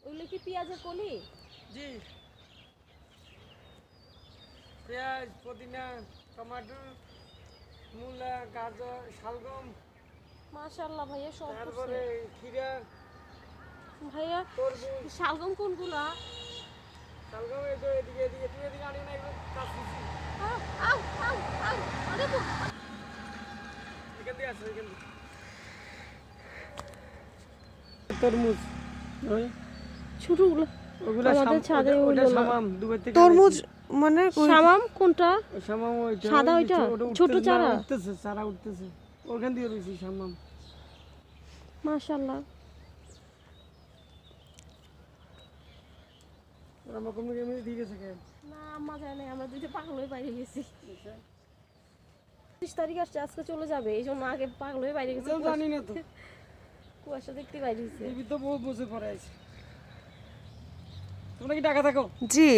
ওইগুলো কি পেঁয়াজের কলি? জি, পেঁয়াজ, পুদিনা, টমেটো, মূলা, গাজর, শালগম, মাশাআল্লাহ ভাইয়া সব তারপরে করছে। ক্ষীরা, ভাইয়া তরমুজ। শালগম কোনগুলা? শালগম এই তো এদিকে এদিকে, তুই এদিকে আনি না, এগুলো কাজ করছি। আউ আউ আউ আউ আরে তো এখান দিয়ে আসো, এখান দিয়ে। তরমুজ ওই ছোটগুলো ওগুলা আমাদের ছাদে ওটা হলো না। শামাম দুবাই থেকে তরমুজ মানে শামাম কোনটা? আনাইছি। শামাম ওইটা সাদা ওই ওইটা? ওটা ছোট উঠতেছে না, চারা? উঠতেছে, চারা উঠতেছে। ওখান দিয়ে রয়েছি শামাম। মাশাআল্লাহ। আমার কমে কমে দিয়ে গেছে কে? না আম্মা যায় না, আমরা দুইটা পাগল হয়ে বাইরে গেছি। 30 তারিখ আসছে, আজকে চলে যাবে, এই জন্য আগে পাগল হয়ে বাইরে গেছে। জানি না তো, কুয়াশা দেখতে বাইরে গেছে। এই তো বহু বছর পরে আছে। তোমরা কি ঢাকা থাকো? জি